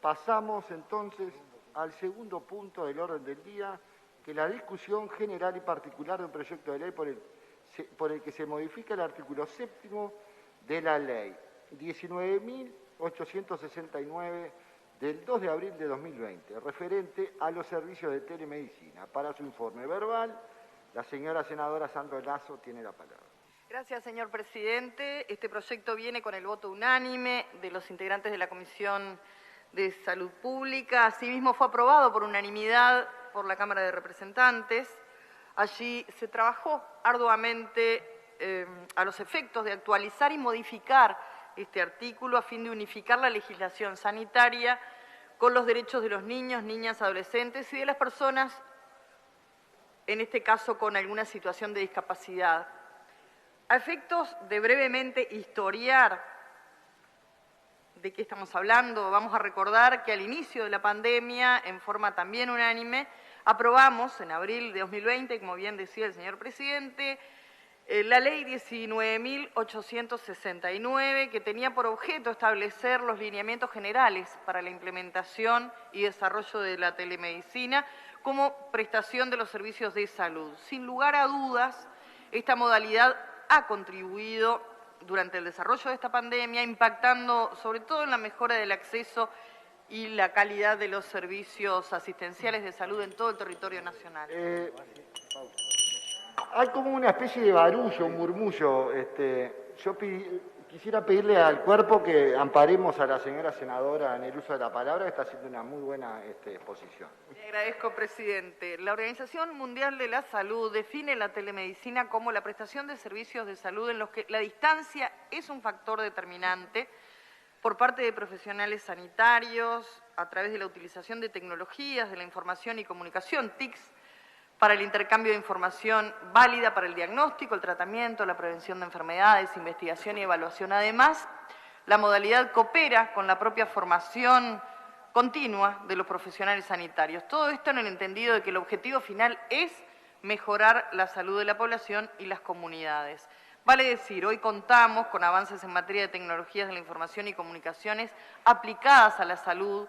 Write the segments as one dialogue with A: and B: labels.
A: Pasamos entonces al segundo punto del orden del día, que es la discusión general y particular de un proyecto de ley por el que se modifica el artículo 7º de la ley 19.869 del 2 de abril de 2020, referente a los servicios de telemedicina. Para su informe verbal, la señora senadora Sandra Lasso tiene la palabra.
B: Gracias, señor presidente. Este proyecto viene con el voto unánime de los integrantes de la Comisión de Salud Pública. Asimismo, fue aprobado por unanimidad por la Cámara de Representantes. Allí se trabajó arduamente a los efectos de actualizar y modificar este artículo a fin de unificar la legislación sanitaria con los derechos de los niños, niñas, adolescentes y de las personas, en este caso con alguna situación de discapacidad. A efectos de brevemente historiar de qué estamos hablando, vamos a recordar que al inicio de la pandemia, en forma también unánime, aprobamos en abril de 2020, como bien decía el señor presidente, la ley 19.869, que tenía por objeto establecer los lineamientos generales para la implementación y desarrollo de la telemedicina como prestación de los servicios de salud. Sin lugar a dudas, esta modalidad ha contribuido durante el desarrollo de esta pandemia, impactando sobre todo en la mejora del acceso y la calidad de los servicios asistenciales de salud en todo el territorio nacional.
A: Hay como una especie de barullo, un murmullo. Yo quisiera pedirle al cuerpo que amparemos a la señora senadora en el uso de la palabra, que está haciendo una muy buena exposición.
B: Le agradezco, presidente. La Organización Mundial de la Salud define la telemedicina como la prestación de servicios de salud en los que la distancia es un factor determinante por parte de profesionales sanitarios a través de la utilización de tecnologías de la información y comunicación, TICs, para el intercambio de información válida para el diagnóstico, el tratamiento, la prevención de enfermedades, investigación y evaluación. Además, la modalidad coopera con la propia formación continua de los profesionales sanitarios. Todo esto en el entendido de que el objetivo final es mejorar la salud de la población y las comunidades. Vale decir, hoy contamos con avances en materia de tecnologías de la información y comunicaciones aplicadas a la salud,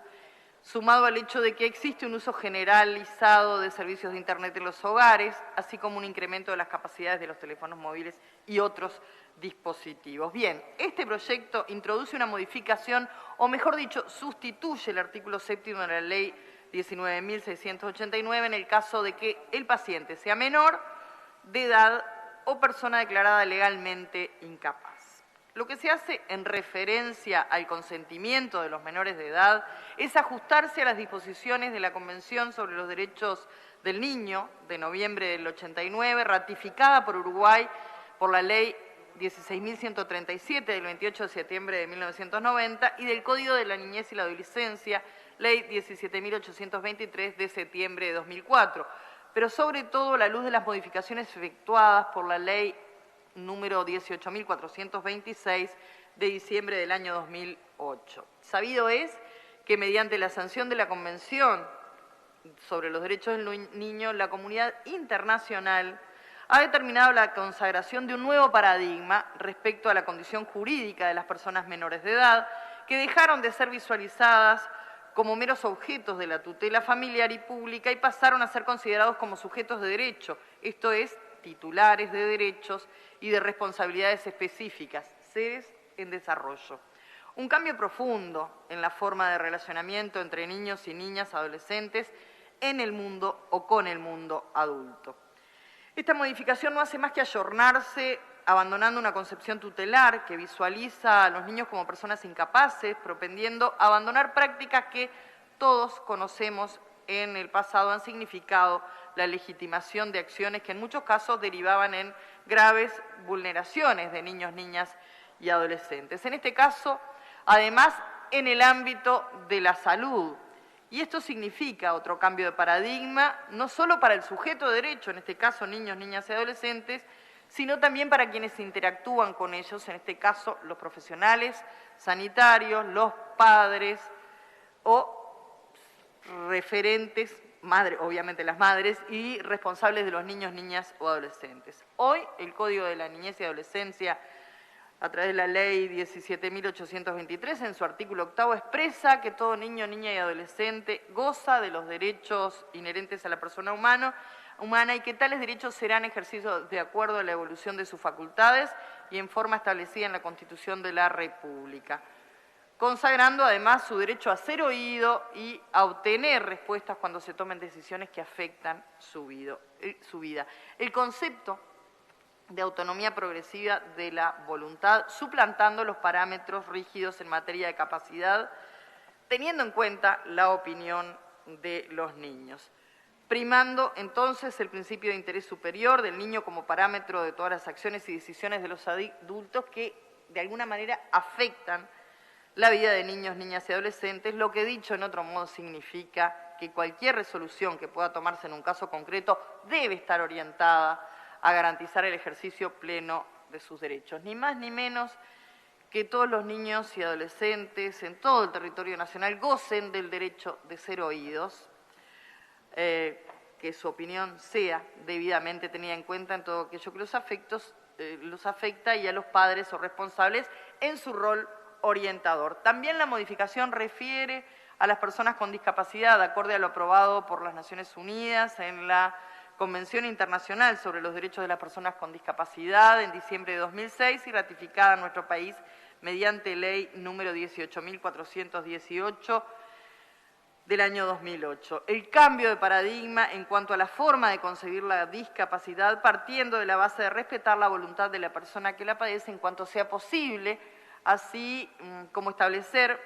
B: sumado al hecho de que existe un uso generalizado de servicios de Internet en los hogares, así como un incremento de las capacidades de los teléfonos móviles y otros dispositivos. Bien, este proyecto introduce una modificación, o mejor dicho, sustituye el artículo 7º de la Ley 19.689 en el caso de que el paciente sea menor de edad o persona declarada legalmente incapaz. Lo que se hace en referencia al consentimiento de los menores de edad es ajustarse a las disposiciones de la Convención sobre los Derechos del Niño de noviembre del 89, ratificada por Uruguay por la Ley 16.137 del 28 de septiembre de 1990 y del Código de la Niñez y la Adolescencia, Ley 17.823 de septiembre de 2004, pero sobre todo a la luz de las modificaciones efectuadas por la Ley número 18.426 de diciembre del año 2008. Sabido es que mediante la sanción de la Convención sobre los Derechos del Niño, la comunidad internacional ha determinado la consagración de un nuevo paradigma respecto a la condición jurídica de las personas menores de edad, que dejaron de ser visualizadas como meros objetos de la tutela familiar y pública y pasaron a ser considerados como sujetos de derecho, esto es, titulares de derechos y de responsabilidades específicas, seres en desarrollo. Un cambio profundo en la forma de relacionamiento entre niños y niñas adolescentes en el mundo o con el mundo adulto. Esta modificación no hace más que ayornarse, abandonando una concepción tutelar que visualiza a los niños como personas incapaces, propendiendo a abandonar prácticas que todos conocemos en el pasado han significado la legitimación de acciones que en muchos casos derivaban en graves vulneraciones de niños, niñas y adolescentes. En este caso, además, en el ámbito de la salud. Y esto significa otro cambio de paradigma, no solo para el sujeto de derecho, en este caso niños, niñas y adolescentes, sino también para quienes interactúan con ellos, en este caso los profesionales sanitarios, los padres o referentes, obviamente las madres, y responsables de los niños, niñas o adolescentes. Hoy el Código de la Niñez y Adolescencia a través de la Ley 17.823, en su artículo 8º, expresa que todo niño, niña y adolescente goza de los derechos inherentes a la persona humana y que tales derechos serán ejercidos de acuerdo a la evolución de sus facultades y en forma establecida en la Constitución de la República, consagrando además su derecho a ser oído y a obtener respuestas cuando se tomen decisiones que afectan su vida. El concepto de autonomía progresiva de la voluntad, suplantando los parámetros rígidos en materia de capacidad, teniendo en cuenta la opinión de los niños, primando entonces el principio de interés superior del niño como parámetro de todas las acciones y decisiones de los adultos que de alguna manera afectan la vida de niños, niñas y adolescentes, lo que dicho en otro modo significa que cualquier resolución que pueda tomarse en un caso concreto debe estar orientada a garantizar el ejercicio pleno de sus derechos, ni más ni menos que todos los niños y adolescentes en todo el territorio nacional gocen del derecho de ser oídos, que su opinión sea debidamente tenida en cuenta en todo aquello que los afecta y a los padres o responsables en su rol orientador. También la modificación refiere a las personas con discapacidad, acorde a lo aprobado por las Naciones Unidas en la Convención Internacional sobre los Derechos de las Personas con Discapacidad en diciembre de 2006 y ratificada en nuestro país mediante ley número 18.418 del año 2008. El cambio de paradigma en cuanto a la forma de concebir la discapacidad, partiendo de la base de respetar la voluntad de la persona que la padece en cuanto sea posible, así como establecer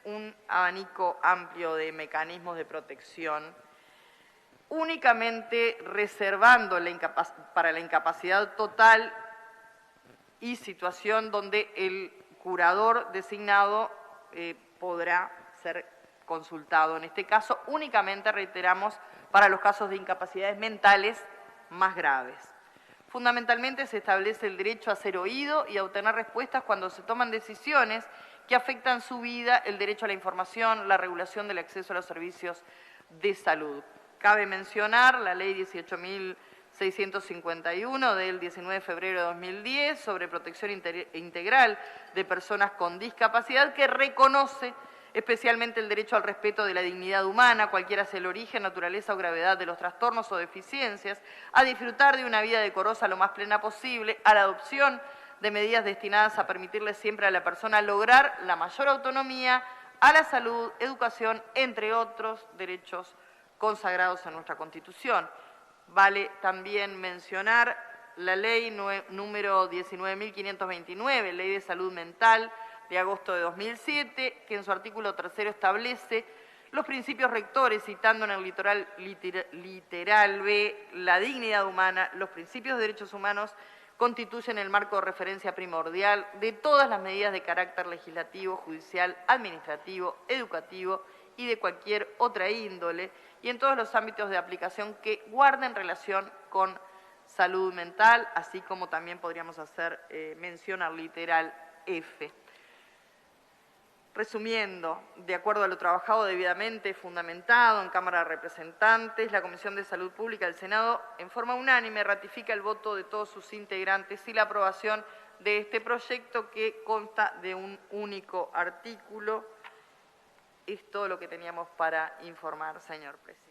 B: un abanico amplio de mecanismos de protección, únicamente reservando para la incapacidad total y situación donde el curador designado podrá ser consultado. En este caso, únicamente, reiteramos, para los casos de incapacidades mentales más graves. Fundamentalmente se establece el derecho a ser oído y a obtener respuestas cuando se toman decisiones que afectan su vida, el derecho a la información, la regulación del acceso a los servicios de salud. Cabe mencionar la Ley 18.651 del 19 de febrero de 2010 sobre protección integral de personas con discapacidad, que reconoce especialmente el derecho al respeto de la dignidad humana, cualquiera sea el origen, naturaleza o gravedad de los trastornos o deficiencias, a disfrutar de una vida decorosa lo más plena posible, a la adopción de medidas destinadas a permitirle siempre a la persona lograr la mayor autonomía, a la salud, educación, entre otros derechos consagrados en nuestra Constitución. Vale también mencionar la ley número 19.529, Ley de Salud Mental, de agosto de 2007, que en su artículo 3º establece los principios rectores, citando en el literal B, la dignidad humana, los principios de derechos humanos constituyen el marco de referencia primordial de todas las medidas de carácter legislativo, judicial, administrativo, educativo y de cualquier otra índole, y en todos los ámbitos de aplicación que guarden relación con salud mental, así como también podríamos hacer mención al literal F. Resumiendo, de acuerdo a lo trabajado debidamente fundamentado en Cámara de Representantes, la Comisión de Salud Pública del Senado, en forma unánime, ratifica el voto de todos sus integrantes y la aprobación de este proyecto, que consta de un único artículo. Es todo lo que teníamos para informar, señor presidente.